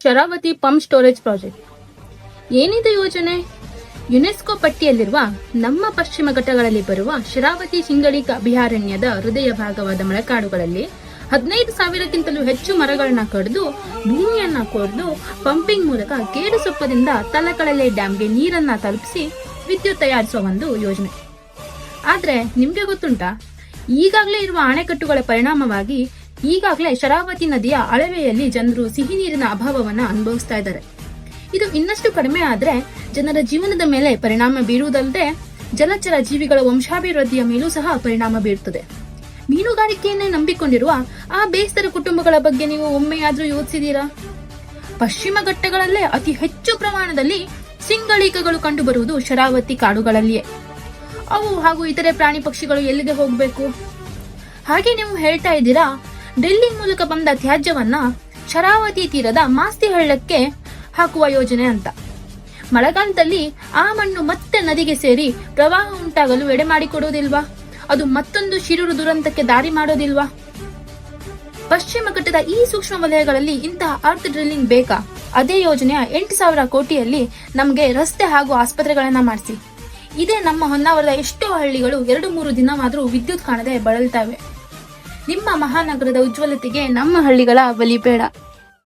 Sharavati pump storage project. ಏನಿದೆ ಯೋಜನೆ? UNESCO ಪಟ್ಟಿಯಲ್ಲಿರುವ ನಮ್ಮ ಪಶ್ಚಿಮ ಘಟ್ಟಗಳಲ್ಲಿ ಬರುವ ಶರಾವತಿ ಸಿಂಗಳಿಕ ಅಭಯಾರಣ್ಯದ ಹೃದಯ ಭಾಗವಾದ ಮಳೆಕಾಡುಗಳಲ್ಲಿ 15,000ಕ್ಕಿಂತಲೂ ಹೆಚ್ಚು ಮರಗಳನ್ನ ಕಡಿದು ಭೂಮಿಯನ್ನ ಕೊರೆದು ಪಂಪಿಂಗ್ ಮೂಲಕ ಕೇಡುಸೊಪ್ಪದಿಂದ ತಲಕಳಲೆ ಡ್ಯಾಂಗೆ ನೀರನ್ನ ತಲುಪಿಸಿ ವಿದ್ಯುತ್ ತಯಾರಿಸುವ ಒಂದು ಯೋಜನೆ. ಆದ್ರೆ ನಿಮ್ಗೆ ಗೊತ್ತುಂಟಾ, ಈಗಾಗಲೇ ಇರುವ ಅಣೆಕಟ್ಟುಗಳ ಪರಿಣಾಮವಾಗಿ ಈಗಾಗಲೇ ಶರಾವತಿ ನದಿಯ ಅಳವೆಯಲ್ಲಿ ಜನರು ಸಿಹಿ ನೀರಿನ ಅಭಾವವನ್ನು ಅನುಭವಿಸ್ತಾ ಇದ್ದಾರೆ. ಇದು ಇನ್ನಷ್ಟು ಕಡಿಮೆ ಆದ್ರೆ ಜನರ ಜೀವನದ ಮೇಲೆ ಪರಿಣಾಮ ಬೀರುವುದಲ್ಲದೆ ಜಲಚರ ಜೀವಿಗಳ ವಂಶಾಭಿವೃದ್ಧಿಯ ಮೇಲೂ ಸಹ ಪರಿಣಾಮ ಬೀರುತ್ತದೆ. ಮೀನುಗಾರಿಕೆಯನ್ನೇ ನಂಬಿಕೊಂಡಿರುವ ಆ ಬೇಸ್ತರ ಕುಟುಂಬಗಳ ಬಗ್ಗೆ ನೀವು ಒಮ್ಮೆಯಾದ್ರೂ ಯೋಚಿಸಿದೀರಾ? ಪಶ್ಚಿಮ ಘಟ್ಟಗಳಲ್ಲೇ ಅತಿ ಹೆಚ್ಚು ಪ್ರಮಾಣದಲ್ಲಿ ಸಿಂಗಳಿಕಗಳು ಕಂಡುಬರುವುದು ಶರಾವತಿ ಕಾಡುಗಳಲ್ಲಿಯೇ. ಅವು ಹಾಗೂ ಇತರೆ ಪ್ರಾಣಿ ಪಕ್ಷಿಗಳು ಎಲ್ಲಿಗೆ ಹೋಗಬೇಕು? ಹಾಗೆ ನೀವು ಹೇಳ್ತಾ ಇದ್ದೀರಾ, ಡ್ರಿಲ್ಲಿಂಗ್ ಮೂಲಕ ಬಂದ ತ್ಯಾಜ್ಯವನ್ನ ಶರಾವತಿ ತೀರದ ಮಾಸ್ತಿ ಹಳ್ಳಕ್ಕೆ ಹಾಕುವ ಯೋಜನೆ ಅಂತ. ಮಳೆಗಾಲದಲ್ಲಿ ಆ ಮಣ್ಣು ಮತ್ತೆ ನದಿಗೆ ಸೇರಿ ಪ್ರವಾಹ ಉಂಟಾಗಲು ಎಡೆ ಮಾಡಿಕೊಡೋದಿಲ್ವಾ? ಅದು ಮತ್ತೊಂದು ಶಿರೂರು ದುರಂತಕ್ಕೆ ದಾರಿ ಮಾಡೋದಿಲ್ವಾ? ಪಶ್ಚಿಮ ಘಟ್ಟದ ಈ ಸೂಕ್ಷ್ಮ ವಲಯಗಳಲ್ಲಿ ಇಂತಹ ಅರ್ತ್ ಡ್ರಿಲ್ಲಿಂಗ್ ಬೇಕಾ? ಅದೇ ಯೋಜನೆಯ 8,000 ಕೋಟಿಯಲ್ಲಿ ನಮಗೆ ರಸ್ತೆ ಹಾಗೂ ಆಸ್ಪತ್ರೆಗಳನ್ನ ಮಾಡಿಸಿ. ಇದೇ ನಮ್ಮ ಹೊನ್ನಾವರದ ಎಷ್ಟೋ ಹಳ್ಳಿಗಳು 2-3 ದಿನವಾದರೂ ವಿದ್ಯುತ್ ಕಾಣದೆ ಬಳಲ್ತಾವೆ. ನಿಮ್ಮ ಮಹಾನಗರದ ಉಜ್ವಲತೆಗೆ ನಮ್ಮ ಹಳ್ಳಿಗಳ ಬಲಿ ಬೇಡ.